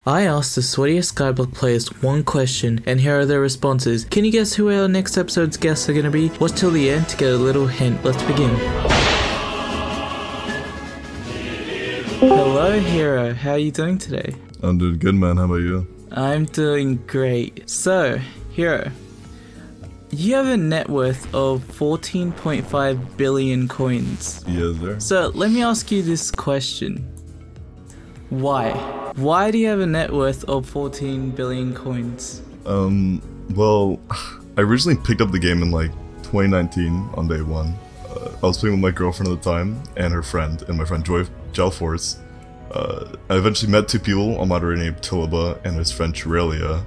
I asked the Sweatiest Skyblock players one question, and here are their responses. Can you guess who our next episode's guests are going to be? Watch till the end to get a little hint. Let's begin. Hello, Hero. How are you doing today? I'm doing good, man. How about you? I'm doing great. So, Hero, you have a net worth of 14.5 billion coins. Yes, sir. So, let me ask you this question. Why? Why do you have a net worth of 14 billion coins? Well, I originally picked up the game in like 2019 on day one. I was playing with my girlfriend at the time and her friend, and my friend Joy Gelforce. I eventually met two people, a moderator named Tiliba and his friend Chirelia.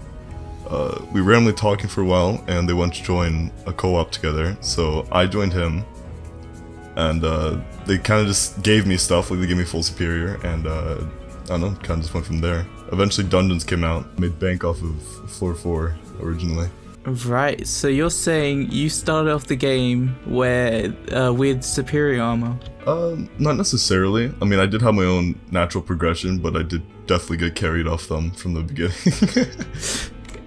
We were randomly talking for a while, and they went to join a co-op together, so I joined him. And they kind of just gave me stuff, like they gave me full superior, and I don't know, kind of just went from there. Eventually Dungeons came out, made bank off of floor 4 originally. Right, so you're saying you started off the game with superior armor? Not necessarily. I mean, I did have my own natural progression, but I did definitely get carried off them from the beginning.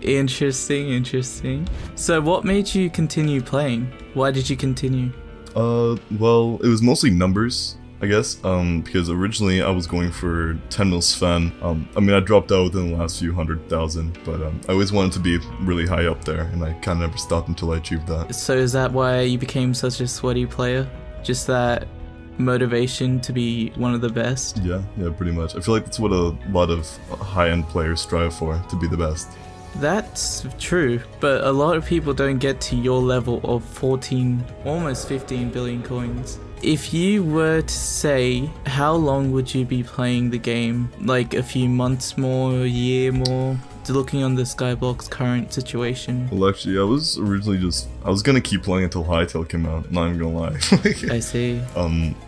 Interesting. So what made you continue playing? Why did you continue? Well, it was mostly numbers, I guess, because originally I was going for 10 mil Sven. I mean, I dropped out within the last few 100,000, but I always wanted to be really high up there, and I kind of never stopped until I achieved that. So is that why you became such a sweaty player? Just that motivation to be one of the best? Yeah, pretty much. I feel like that's what a lot of high-end players strive for, to be the best. That's true, but a lot of people don't get to your level of 14, almost 15 billion coins. If you were to say, how long would you be playing the game? Like a few months more, a year more? Looking on the Skyblock's current situation. Well, actually, I was originally I was gonna keep playing until Hytale came out, not even gonna lie. I see.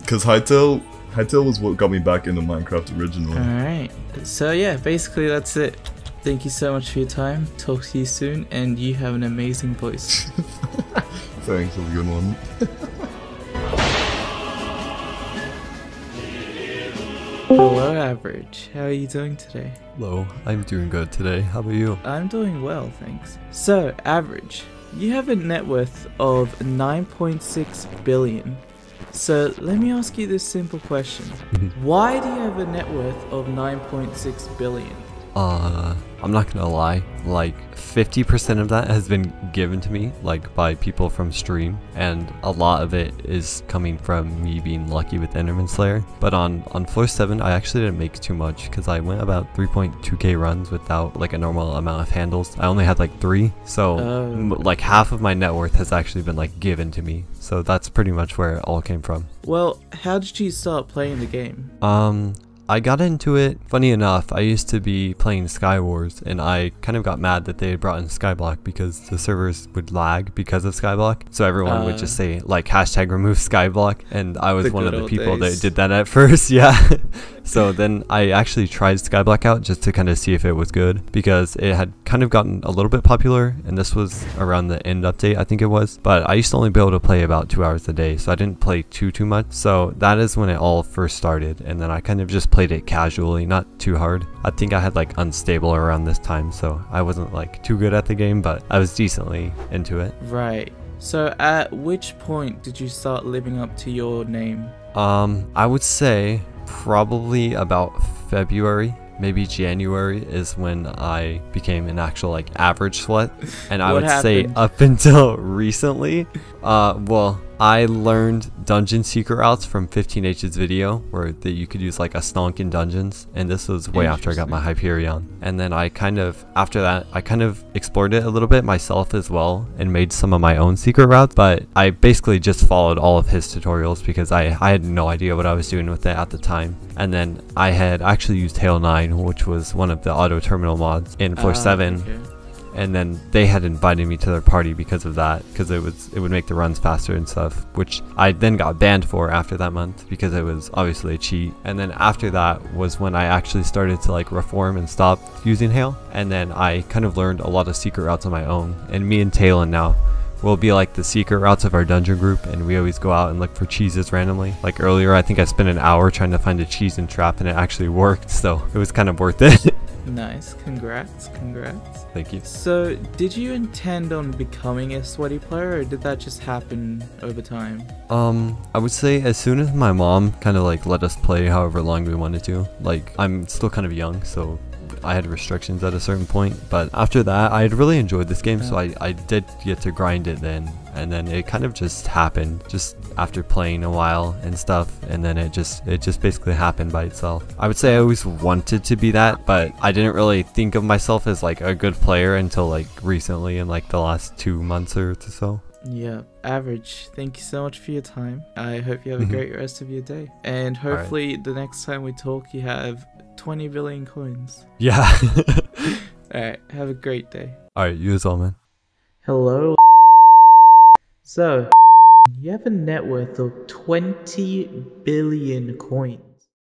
Cause Hytale was what got me back into Minecraft originally. Alright, so yeah, basically that's it. Thank you so much for your time, talk to you soon, and you have an amazing voice. Thanks, have a good one. Hello, Average. How are you doing today? Hello, I'm doing good today. How about you? I'm doing well, thanks. So, Average, you have a net worth of 9.6 billion. So, let me ask you this simple question. Why do you have a net worth of 9.6 billion? I'm not gonna lie, like 50% of that has been given to me, like by people from stream, and a lot of it is coming from me being lucky with Enderman Slayer. But on floor 7, I actually didn't make too much because I went about 3.2k runs without like a normal amount of handles. I only had like 3, so like half of my net worth has actually been like given to me. So that's pretty much where it all came from. Well, how did you start playing the game? I got into it, funny enough, I used to be playing Skywars, and I kind of got mad that they had brought in Skyblock because the servers would lag because of Skyblock. So everyone would just say like hashtag remove Skyblock, and I was one of the people that did that at first, yeah. So then I actually tried Skyblock out just to kind of see if it was good, because it had kind of gotten a little bit popular, and this was around the end update, I think it was. But I used to only be able to play about 2 hours a day, so I didn't play too much. So that is when it all first started, and then I kind of just played it casually, not too hard. I think I had like Unstable around this time, so I wasn't like too good at the game, but I was decently into it. Right. So at which point did you start living up to your name? I would say probably about February, maybe January is when I became an actual like AverageSweat. And I would say up until recently, well, I learned dungeon secret routes from 15H's video where you could use like a stonk in dungeons, and this was way after I got my Hyperion. And then I kind of, after that, I kind of explored it a little bit myself as well and made some of my own secret routes, but I basically just followed all of his tutorials because I had no idea what I was doing with it at the time. And then I had actually used Hail 9, which was one of the auto terminal mods in floor 7. Okay. And then they had invited me to their party because of that, because it would make the runs faster and stuff, which I then got banned for after that month because it was obviously a cheat. And then after that was when I actually started to like reform and stop using Hail, and then I kind of learned a lot of secret routes on my own. And me and Talon now will be like the secret routes of our dungeon group, and we always go out and look for cheeses randomly. Like earlier, I think I spent an hour trying to find a cheese and trap, and it actually worked, so it was kind of worth it. Nice. Congrats. Thank you. So, did you intend on becoming a sweaty player, or did that just happen over time? I would say as soon as my mom kind of like let us play however long we wanted to. Like, I'm still kind of young, so I had restrictions at a certain point, but after that I had really enjoyed this game, so I did get to grind it then, and then it kind of just happened just after playing a while and stuff, and then it just basically happened by itself. I would say I always wanted to be that, but I didn't really think of myself as like a good player until like recently, in like the last 2 months or so. Yeah, Average, thank you so much for your time. I hope you have a great rest of your day, and hopefully the next time we talk you have 20 billion coins. Yeah. Alright, have a great day. Alright, you as well, man. Hello. So, you have a net worth of 20 billion coins.